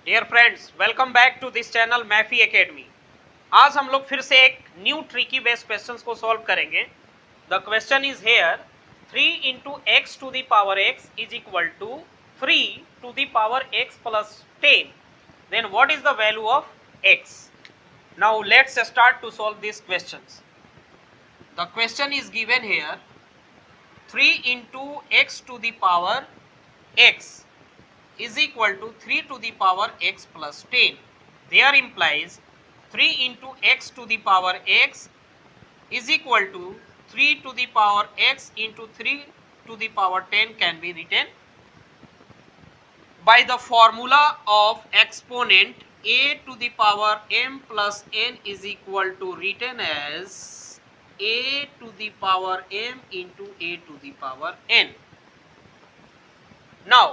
Dear friends, welcome back to this channel मैफी academy. आज हम लोग फिर से एक न्यू ट्रिकी बेस्ड क्वेश्चंस को सॉल्व करेंगे। The question is here 3 into x to the power x is equal to 3 to the power x plus 10। Then what is the value of x? Now let's start to solve this questions. The question is given here 3 into x to the power x is equal to 3 to the power x plus 10. There implies 3 into x to the power x is equal to 3 to the power x into 3 to the power 10 can be written by the formula of exponent a to the power m plus n is equal to written as a to the power m into a to the power n. Now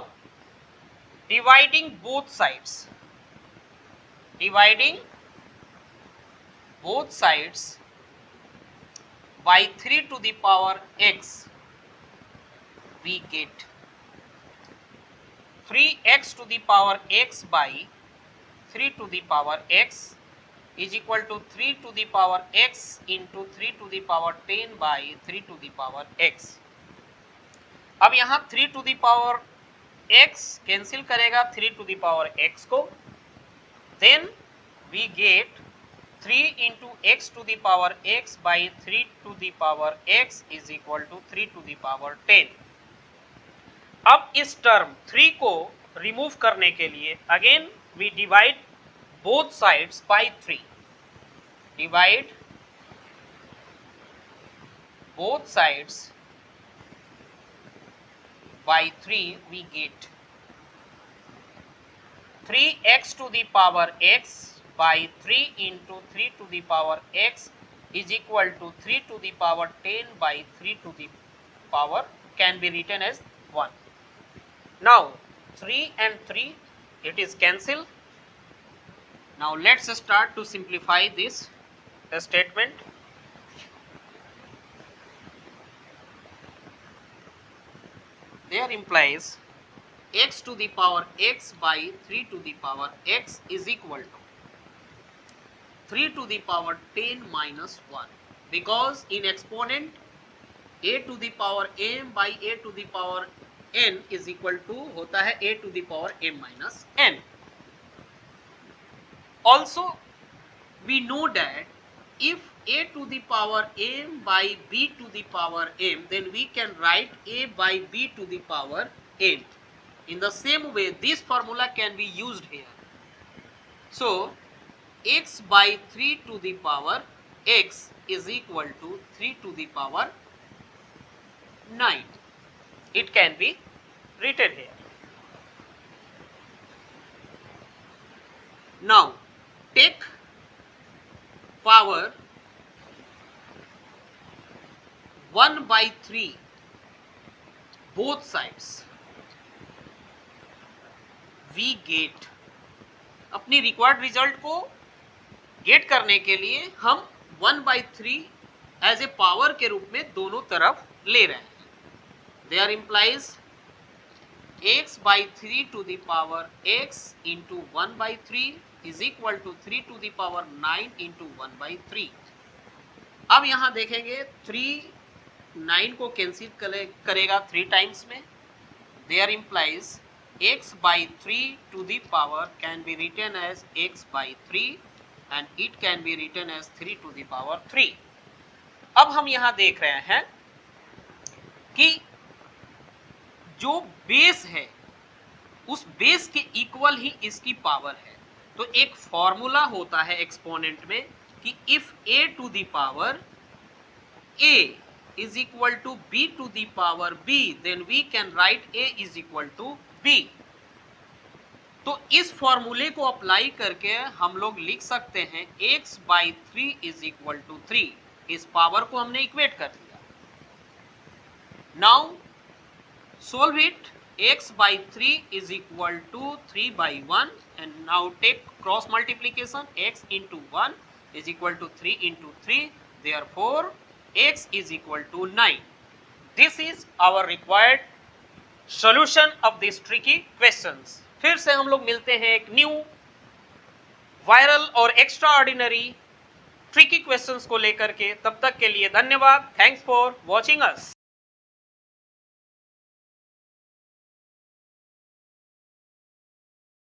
dividing both sides by 3 to the power x, we get 3x to the power x by 3 to the power x is equal to 3 to the power x into 3 to the power 10 by 3 to the power x. अब यहाँ 3 to the power x cancel करेगा 3 to the power x को, then we get 3 into x to the power x by 3 to the power x is equal to 3 to the power 10. अब इस term 3 को remove करने के लिए again we divide both sides by 3. Divide both sides by 3, we get 3x to the power x by 3 into 3 to the power x is equal to 3 to the power 10 by 3 to the power can be written as 1. Now 3 and 3 it is cancelled. Now let's start to simplify this statement. There implies x to the power x by 3 to the power x is equal to 3 to the power 10 minus 1, because in exponent a to the power m by a to the power n is equal to होता है a to the power m minus n. Also we know that if a to the power m by b to the power m, then we can write a by b to the power n. In the same way this formula can be used here. So x by 3 to the power x is equal to 3 to the power 9. It can be written here. Now take power 1 by 3 both sides, we get अपनी required result को gate करने के लिए हम 1 by 3 as a power के रूप में दोनों तरफ ले रहे हैं. There implies x by 3 to the power x into 1 by 3 is equal to 3 to the power 9 into 1 by 3. अब यहाँ देखेंगे 3 9 को कैंसिल करेगा 3 टाइम्स में. There implies x by 3 to the power can be written as x by 3 and it can be written as 3 to the power 3. अब हम यहाँ देख रहे हैं कि जो बेस है उस बेस के इक्वल ही इसकी पावर है. तो एक फॉर्मूला होता है एक्सपोनेंट में कि if a to the power a is equal to b to the power b, then we can write a is equal to b. तो इस फॉर्मूले को अप्लाई करके हम लोग लिख सकते हैं x by 3 is equal to 3. इस पावर को हमने इक्वेट कर दिया. Now solve it. X by 3 is equal to 3 by 1, and now take cross multiplication. X into 1 is equal to 3 into 3, therefore x is equal to 9. This is our required solution of these tricky questions. फिर से हम लोग मिलते हैं एक new viral और extra ordinary tricky questions को लेकर के। तब तक के लिए धन्यवाद। Thanks for watching us.